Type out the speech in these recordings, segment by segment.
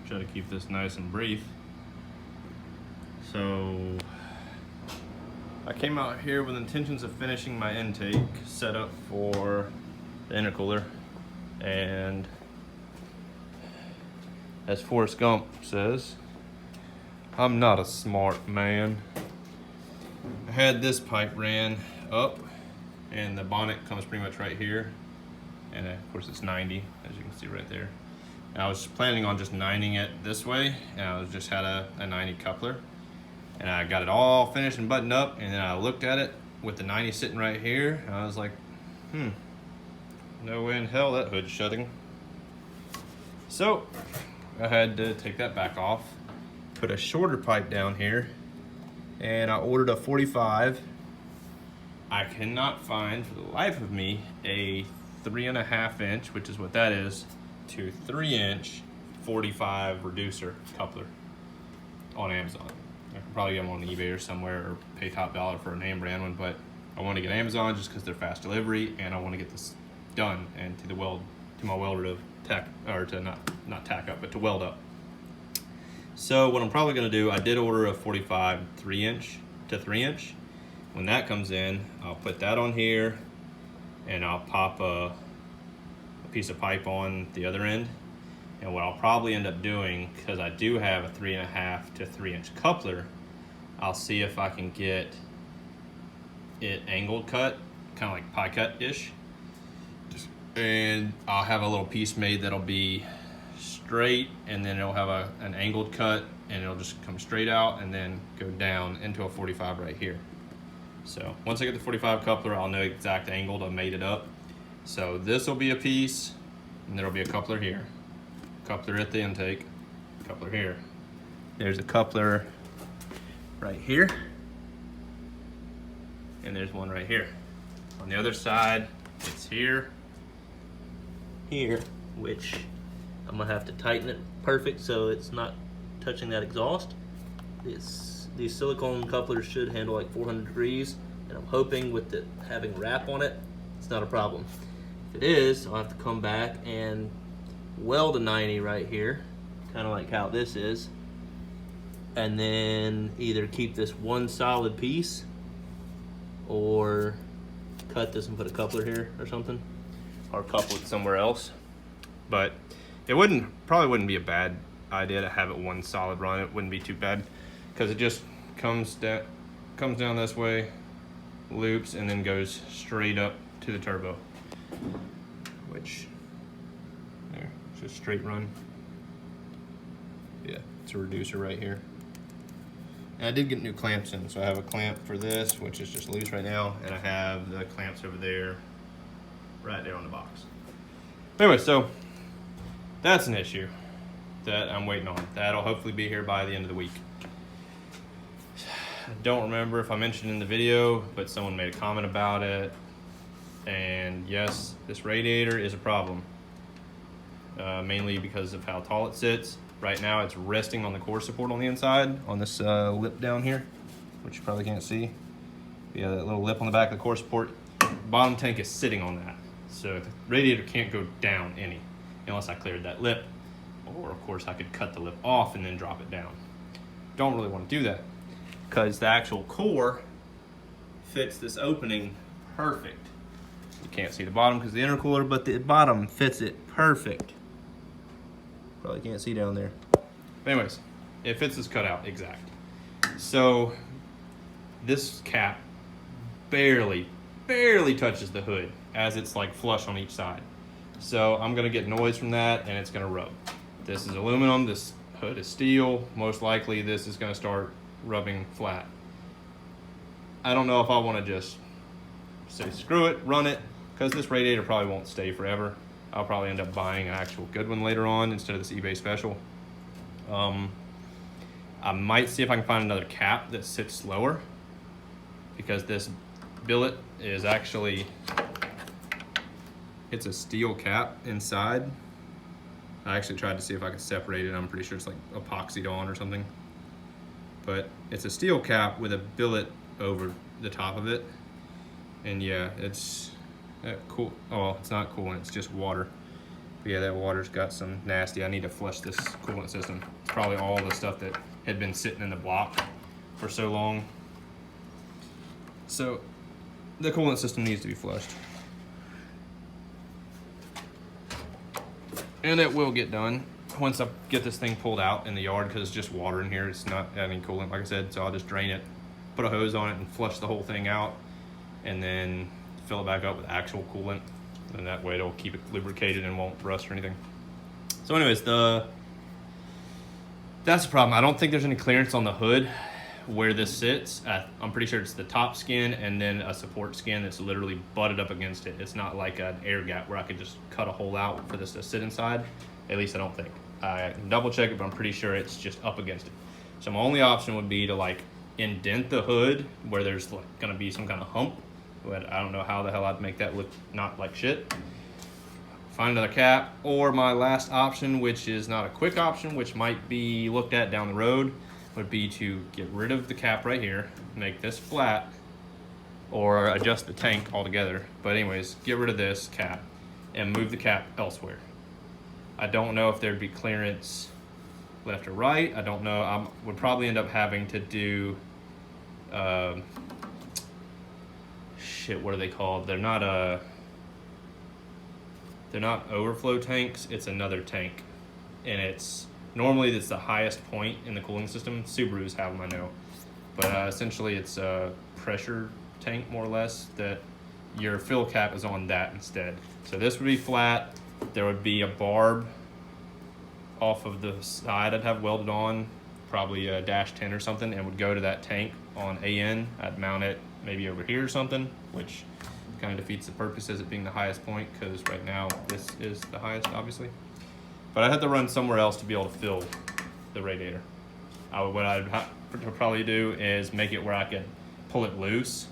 try to keep this nice and brief. So I came out here with intentions of finishing my intake set up for the intercooler, and as Forrest Gump says, I'm not a smart man. I had this pipe ran up, and the bonnet comes pretty much right here, and of course it's 90, as you can see right there. And I was planning on just 90ing it this way, and I just had a 90 coupler, and I got it all finished and buttoned up, and then I looked at it with the 90 sitting right here, and I was like, no way in hell that hood's shutting. So I had to take that back off, put a shorter pipe down here, and I ordered a 45. I cannot find for the life of me a 3.5 inch, which is what that is, to 3 inch 45 reducer coupler on Amazon. I could probably get them on eBay or somewhere, or pay top dollar for a name brand one, but I want to get Amazon just because they're fast delivery, and I want to get this done and to my welder to tack, or to not tack up, but to weld up. So what I'm probably going to do, I did order a 45 3 inch to 3 inch. When that comes in, I'll put that on here, and I'll pop a piece of pipe on the other end. And what I'll probably end up doing, because I do have a 3.5 to 3 inch coupler, I'll see if I can get it angled cut, kind of like pie cut-ish. And I'll have a little piece made that'll be straight, and then it'll have an angled cut, and it'll just come straight out and then go down into a 45 right here. So once I get the 45 coupler, I'll know exact angle to mate it up. So this will be a piece, and there'll be a coupler here, coupler at the intake, coupler here. There's a coupler right here, and there's one right here. On the other side, it's here, which I'm gonna have to tighten it perfect so it's not touching that exhaust. These silicone couplers should handle like 400 degrees, and I'm hoping with it having wrap on it, it's not a problem. If it is, I'll have to come back and weld a 90 right here, kind of like how this is, and then either keep this one solid piece or cut this and put a coupler here or something, or couple it somewhere else. But it probably wouldn't be a bad idea to have it one solid run. It wouldn't be too bad, because it just comes down this way, loops, and then goes straight up to the turbo, which there, it's just straight run. Yeah, it's a reducer right here. And I did get new clamps in, so I have a clamp for this, which is just loose right now, and I have the clamps over there, right there on the box. Anyway, so that's an issue that I'm waiting on. That'll hopefully be here by the end of the week. I don't remember if I mentioned in the video, but someone made a comment about it, and yes, this radiator is a problem, mainly because of how tall it sits. Right now it's resting on the core support on the inside, on this lip down here, which you probably can't see. Yeah, that little lip on the back of the core support. Bottom tank is sitting on that, so the radiator can't go down any unless I cleared that lip, or of course I could cut the lip off and then drop it down. Don't really want to do that, because the actual core fits this opening perfect. You can't see the bottom because of the intercooler, but the bottom fits it perfect. Probably can't see down there. But anyways, it fits this cutout exact. So this cap barely touches the hood, as it's like flush on each side. So I'm gonna get noise from that, and it's gonna rub. This is aluminum, this hood is steel. Most likely this is gonna start rubbing flat. I don't know if I wanna just say screw it, run it, because this radiator probably won't stay forever. I'll probably end up buying an actual good one later on instead of this eBay special. I might see if I can find another cap that sits lower, because this billet is actually, it's a steel cap inside. I actually tried to see if I could separate it. I'm pretty sure it's like epoxied on or something. But it's a steel cap with a billet over the top of it. And yeah, it's cool. Oh, it's not cool, it's just water. But yeah, that water's got some nasty. I need to flush this coolant system. It's probably all the stuff that had been sitting in the block for so long. So the coolant system needs to be flushed. And it will get done once I get this thing pulled out in the yard, because it's just water in here. It's not any coolant, like I said, so I'll just drain it, put a hose on it, and flush the whole thing out, and then fill it back up with actual coolant. And that way it'll keep it lubricated and won't rust or anything. So anyways, that's the problem. I don't think there's any clearance on the hood where this sits. I'm pretty sure it's the top skin and then a support skin that's literally butted up against it. It's not like an air gap where I could just cut a hole out for this to sit inside. At least I don't think. I can double check it, but I'm pretty sure it's just up against it. So my only option would be to like indent the hood where there's like gonna be some kind of hump, but I don't know how the hell I'd make that look not like shit. Find another cap, or my last option, which is not a quick option, which might be looked at down the road, would be to get rid of the cap right here, make this flat, or adjust the tank altogether. But anyways, get rid of this cap and move the cap elsewhere. I don't know if there'd be clearance left or right. I don't know. I would probably end up having to do, shit, what are they called? They're not overflow tanks. It's another tank, and normally it's the highest point in the cooling system. Subarus have them, I know, but essentially it's a pressure tank, more or less, that your fill cap is on that instead. So this would be flat. There would be a barb off of the side I'd have welded on, probably a -10 or something, and would go to that tank on AN. I'd mount it maybe over here or something, which kind of defeats the purpose as it being the highest point, because right now this is the highest, obviously. But I'd have to run somewhere else to be able to fill the radiator. What I'd probably do is make it where I could pull it loose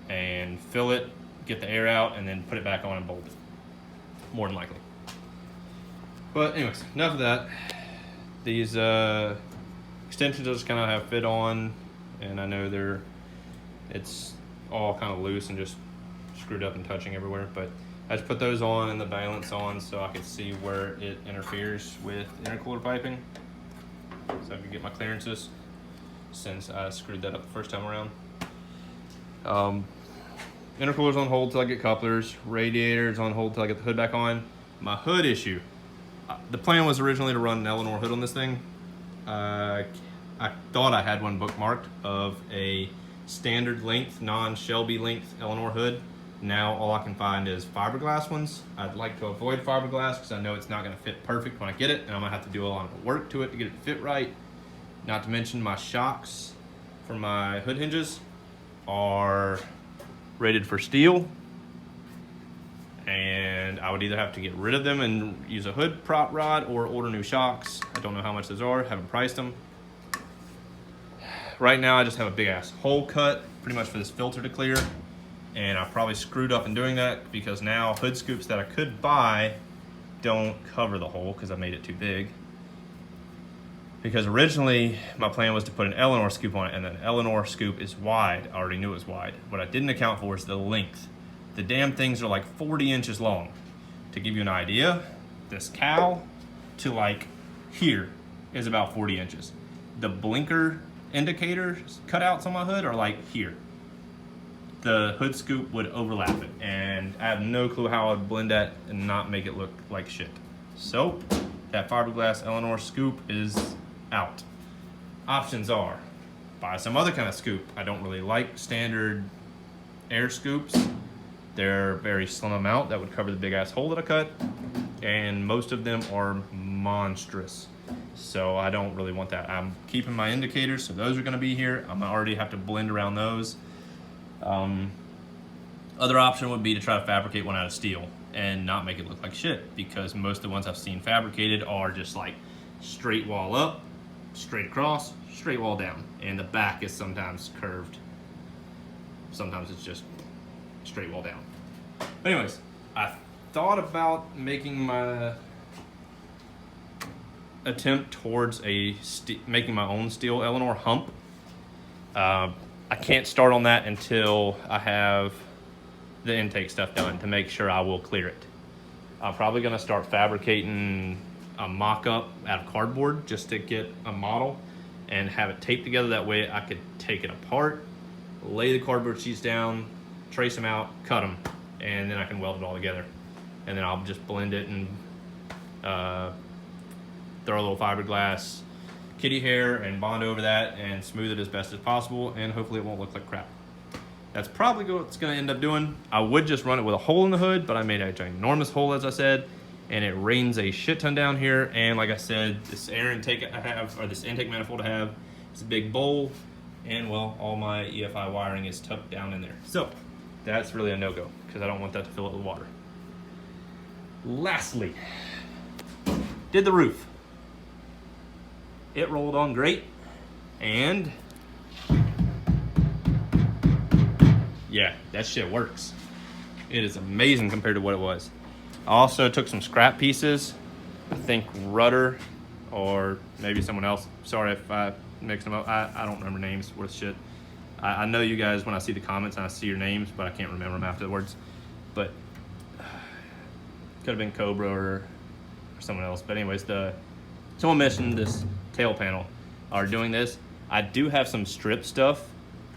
and fill it, get the air out, and then put it back on and bolt it, more than likely. But anyways, enough of that. These extensions I just kind of have fit on, and I know it's all kind of loose and just screwed up and touching everywhere, but I just put those on and the balance on so I could see where it interferes with intercooler piping, so I could get my clearances, since I screwed that up the first time around. Intercooler's on hold till I get couplers. Radiator's on hold till I get the hood back on. My hood issue. The plan was originally to run an Eleanor hood on this thing. I thought I had one bookmarked of a standard length, non-Shelby length Eleanor hood. Now all I can find is fiberglass ones. I'd like to avoid fiberglass because I know it's not going to fit perfect when I get it, and I'm going to have to do a lot of work to it to get it to fit right. Not to mention my shocks for my hood hinges are rated for steel, and I would either have to get rid of them and use a hood prop rod or order new shocks. I don't know how much those are, haven't priced them. Right now I just have a big ass hole cut pretty much for this filter to clear, and I probably screwed up in doing that because now hood scoops that I could buy don't cover the hole because I made it too big. Because originally my plan was to put an Eleanor scoop on it, and an Eleanor scoop is wide. I already knew it was wide. What I didn't account for is the length. The damn things are like 40 inches long. To give you an idea, this cowl to like here is about 40 inches. The blinker indicator cutouts on my hood are like here. The hood scoop would overlap it, and I have no clue how I'd blend that and not make it look like shit. So that fiberglass Eleanor scoop is out. Options are buy some other kind of scoop. I don't really like standard air scoops. They're very slim amount that would cover the big ass hole that I cut, and most of them are monstrous. So I don't really want that. I'm keeping my indicators, so those are going to be here. I'm already have to blend around those. Other option would be to try to fabricate one out of steel and not make it look like shit, because most of the ones I've seen fabricated are just like straight wall up, straight across, straight wall down, and the back is sometimes curved. Sometimes it's just straight wall down. But anyways, I thought about making my attempt towards making my own steel Eleanor hump. I can't start on that until I have the intake stuff done to make sure I will clear it. I'm probably gonna start fabricating a mock-up out of cardboard just to get a model and have it taped together. That way I could take it apart, lay the cardboard sheets down, trace them out, cut them, and then I can weld it all together. And then I'll just blend it and throw a little fiberglass kitty hair and bond over that and smooth it as best as possible, and hopefully it won't look like crap. That's probably what it's gonna end up doing. I would just run it with a hole in the hood, but I made a ginormous hole, as I said, and it rains a shit ton down here. And like I said, this air intake I have, or this intake manifold I have, it's a big bowl, and well, all my EFI wiring is tucked down in there. So that's really a no-go, because I don't want that to fill it with water. Lastly, did the roof. It rolled on great, and yeah, that shit works. It is amazing compared to what it was. I also took some scrap pieces. I think Rudder, or maybe someone else. Sorry if I mixed them up. I don't remember names worth shit. I know you guys when I see the comments and I see your names, but I can't remember them afterwards. But could have been Cobra or someone else. But anyways, someone mentioned this tail panel are doing this. I do have some strip stuff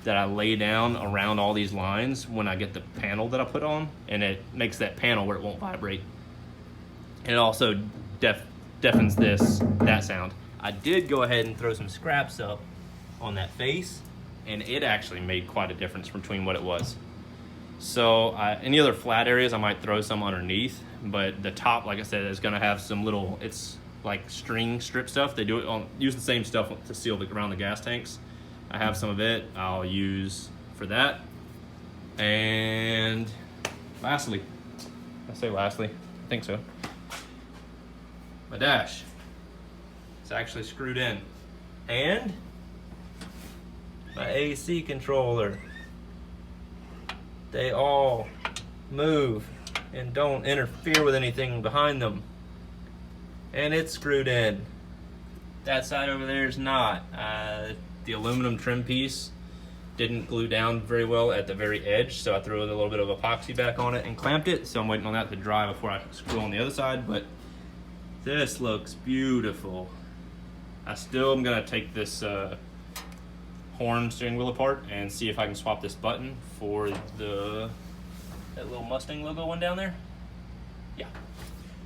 that I lay down around all these lines when I get the panel that I put on, and it makes that panel where it won't vibrate. And it also deafens that sound. I did go ahead and throw some scraps up on that face, and it actually made quite a difference between what it was. So any other flat areas, I might throw some underneath, but the top, like I said, is gonna have some little, it's like string strip stuff. They do it use the same stuff to seal around the gas tanks. I have some of it I'll use for that. And lastly, I think so, my dash. It's actually screwed in. And my AC controller. They all move and don't interfere with anything behind them. And it's screwed in. That side over there is not. The aluminum trim piece didn't glue down very well at the very edge, so I threw a little bit of epoxy back on it and clamped it. So I'm waiting on that to dry before I screw on the other side, but this looks beautiful. I still am gonna take this horn steering wheel apart and see if I can swap this button for that little Mustang logo one down there. Yeah.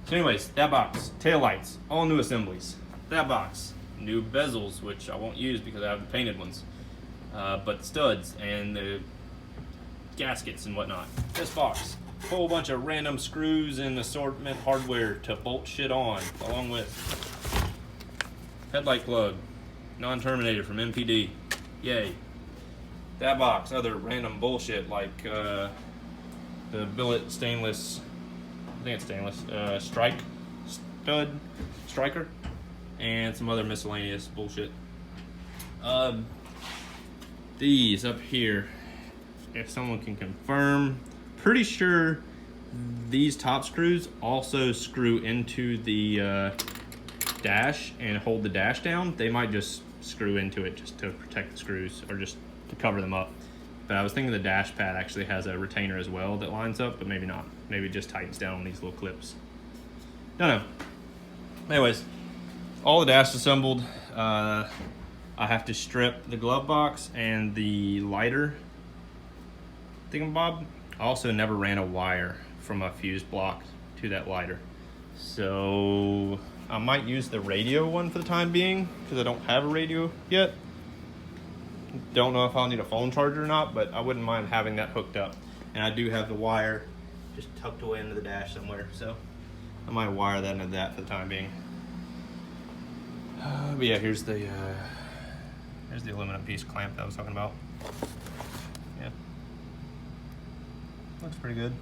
So anyways, that box, tail lights, all new assemblies. That box, new bezels, which I won't use because I have the painted ones, but studs and the gaskets and whatnot. This box, a whole bunch of random screws and assortment hardware to bolt shit on, along with headlight plug, non-terminator from MPD, yay. That box, other random bullshit like the billet stainless, I think it's stainless, striker, and some other miscellaneous bullshit. These up here, if someone can confirm, pretty sure these top screws also screw into the dash and hold the dash down. They might just screw into it just to protect the screws or just to cover them up. But I was thinking the dash pad actually has a retainer as well that lines up, but maybe not. Maybe it just tightens down on these little clips. Don't know. Anyways, all the dash assembled. I have to strip the glove box and the lighter thingamabob. I also never ran a wire from a fuse block to that lighter. So I might use the radio one for the time being because I don't have a radio yet. Don't know if I'll need a phone charger or not, but I wouldn't mind having that hooked up. And I do have the wire just tucked away into the dash somewhere, so I might wire that into that for the time being. But yeah, here's the aluminum piece clamp that I was talking about. Yeah, looks pretty good.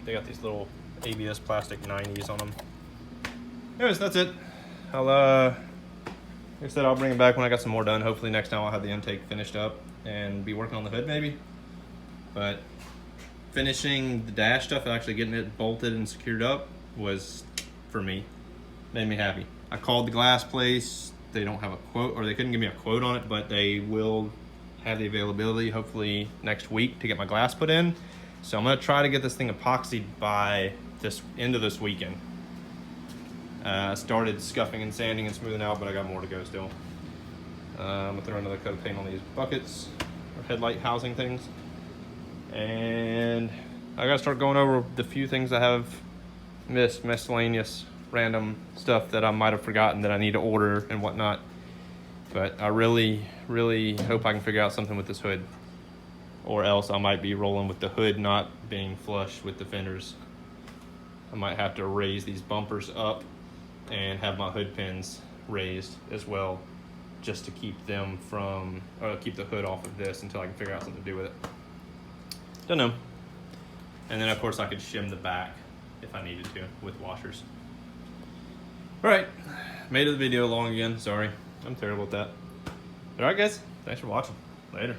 They got these little ABS plastic 90s on them. Anyways, that's it. Like I said, I'll bring it back when I got some more done. Hopefully next time I'll have the intake finished up and be working on the hood maybe. But finishing the dash stuff and actually getting it bolted and secured up was, for me, made me happy. I called the glass place. They don't have a quote, or they couldn't give me a quote on it, but they will have the availability hopefully next week to get my glass put in. So I'm gonna try to get this thing epoxied by this end of this weekend. I started scuffing and sanding and smoothing out, but I got more to go still. I'm gonna throw another coat of paint on these buckets, or headlight housing things. And I gotta start going over the few things I have missed, miscellaneous, random stuff that I might have forgotten that I need to order and whatnot. But I really, really hope I can figure out something with this hood. Or else I might be rolling with the hood not being flush with the fenders. I might have to raise these bumpers up and have my hood pins raised as well, just to keep them from, or keep the hood off of this until I can figure out something to do with it. Don't know. And then of course I could shim the back if I needed to with washers. All right, made it the video long again, sorry. I'm terrible at that. All right guys, thanks for watching. Later.